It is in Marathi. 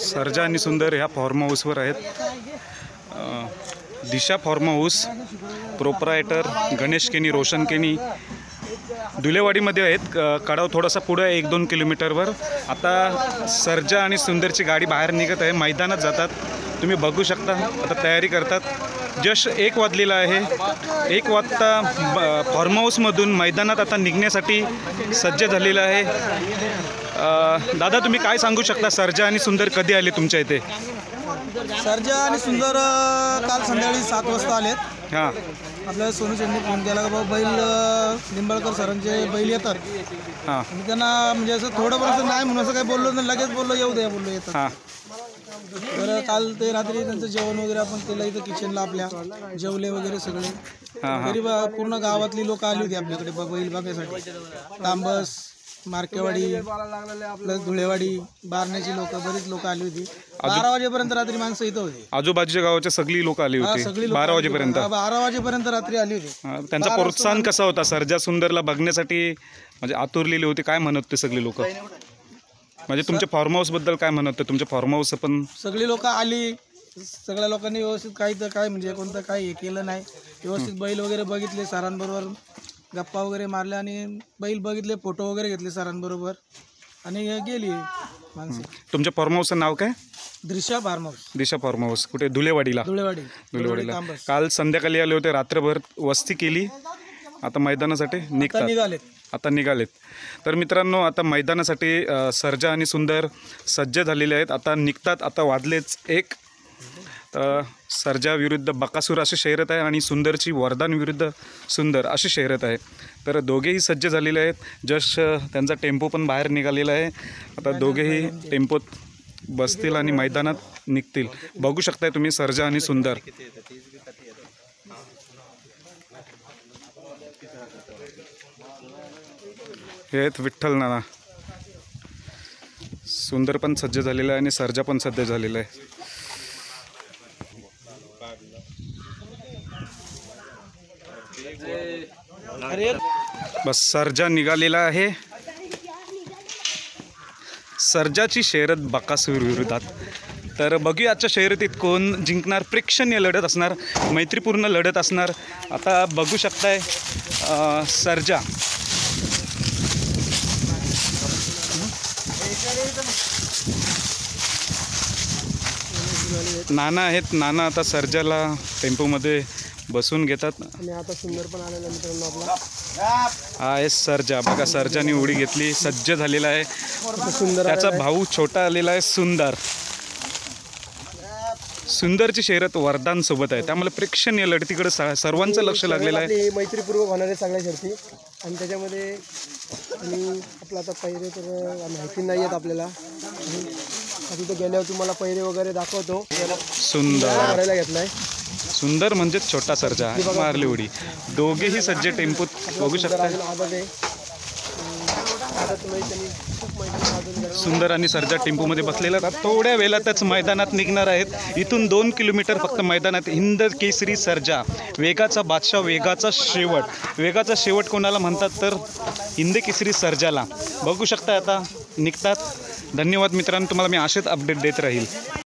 सर्जा आणि सुंदर ह्या फार्म हाऊसवर आहेत. दिशा फार्म हाऊस, प्रोप्रायटर गणेश केनी, रोशन केनी धुलेवाडीमध्ये आहेत. कडाव थोडासा पुढे 1-2 किलोमीटरवर. आता सर्जा आणि सुंदरची गाडी बाहेर निघत आहे, मैदानात जातात. तुम्ही बघू शकता आता तयारी करतात. जस्ट 1 वाजलेला आहे. 1 वाजता फार्म हाऊसमधून मैदानात आता निघण्यासाठी सज्ज झालेलं आहे. दादा तुम्ही काय सांगू शकता, सर्जा आणि सुंदर कधी आले तुमच्या इथे? सर्जा आणि सुंदर काल संध्याकाळी 7 वाजता आलेत. हां, आपल्याला सोनू यांनी फोन केला की बाबा बैल निंबाळकर सरांचे बैल येतात. हां, मी त्यांना म्हणजे असं थोडं पण असं नाही म्हणून असं काही बोललो नाही, लगेच बोललो येऊ द्या, बोललो येतात. हां, तर काल ते रात्री त्यांचं जेवण वगैरे आपण केलं इथं किचनला आपल्या, जेवले वगैरे सगळे. तरी पूर्ण गावातली लोक आली होती आपल्याकडे बैल बघायसाठी. तांबस, मार्केवाडी, प्लस धुळेवाडी, बारण्याची लोक, बरीच लोक आली होती. 12 वाजेपर्यंत रात्री माणसं इथं होती. आजूबाजूच्या गावाच्या सगळी लोक आली होती. 12 वाजेपर्यंत. 12 वाजेपर्यंत रात्री आली होती. त्यांचा प्रोत्साहन कसा होता सर्जा सुंदरला बघण्यासाठी? म्हणजे आतुरलेली होती. काय म्हणत ते सगळे लोक? म्हणजे तुमच्या फार्म हाऊस बद्दल काय म्हणत? तुमच्या फार्म हाऊस पण सगळी लोक आली. सगळ्या लोकांनी व्यवस्थित काही तर काय म्हणजे कोणतं काही हे केलं नाही. व्यवस्थित बैल वगैरे बघितले, सरांबरोबर गप्पा वगैरे मारल्या आणि बैल बघितले, फोटो वगैरे घेतले सरांबरोबर आणि गेली माणसं. तुमच्या फार्म हाऊसचं नाव काय? दिशा फार्म हाऊस. दिशा फार्म हाऊस कुठे? धुळेवाडीला. धुळेवाडीला. काल संध्याकाळी आले होते, रात्रभर वस्ती केली. आता मैदानासाठी आता निघालेत. तर मित्रांनो, आता मैदानासाठी सर्जा आणि सुंदर सज्ज झालेले आहेत. आता निघतात. आता वाजलेच 1. सर्जा विरुद्ध बकासूर अशी शर्यत आहे आणि सुंदरची वरदान विरुद्ध सुंदर अशी शर्यत आहे. तर दोघेही सज्ज झालेले आहेत. जस्ट त्यांचा टेम्पो पण बाहेर निघालेला आहे. आता दोघेही टेम्पोत बसतील आणि मैदानात निघतील. बघू शकताय तुम्ही सर्जा आणि सुंदर. हे आहेत विठ्ठल नाना. सुंदर पण सज्ज झालेला आहे आणि सर्जा पण सज्ज झालेला आहे. बस सर्जा निघालेला आहे. सर्जाची शर्यत बकासूर विरोधात. तर बघूया आजच्या शर्यतीत कोण जिंकणार. प्रेक्षणीय लढत असणार, मैत्रीपूर्ण लढत असणार. आता बघू शकताय सर्जा नाना आहेत. नाना आता सर्जाला टेम्पोमध्ये बसून घेतात. आणि आता सुंदर पण आलेला मित्रांनो आपला. हा आहे सर्जा. बघा सर्जाने उडी घेतली, सज्ज झालेला आहे. त्याचा भाऊ छोटा आलेला आहे सुंदर. सुंदरची शर्यत वरदान सोबत आहे, त्यामुळे प्रेक्षणीय लढतीकडे सर्वांचं लक्ष लागलेलं आहे. मैत्रीपूर्वक होणारे सगळ्या शर्ती आणि त्याच्यामध्ये आणि आपला आता पहिरे तर माहिती नाही आहेत आपल्याला. तिथे गेल्यावर तुम्हाला पहिरे वगैरे दाखवतो. सुंदर करायला घेतलाय. सुंदर म्हणजे छोटा सर्जा मारली उडी. दोघेही सज्ज टेम्पोत बघू शकता. सुंदर आणि सर्जा टेम्पोमध्ये बसलेला. थोड्या वेळातच मैदानात निघणार आहेत. इथून 2 किलोमीटर फक्त मैदानात. हिंद केसरी सर्जा, वेगाचा बादशाह, वेगाचा शेवट. वेगाचा शेवट कोणाला म्हणतात तर हिंद केसरी सर्जाला. बघू शकता आता निघतात. धन्यवाद मित्रांनो, तुम्हाला मी असेच अपडेट देत राहील.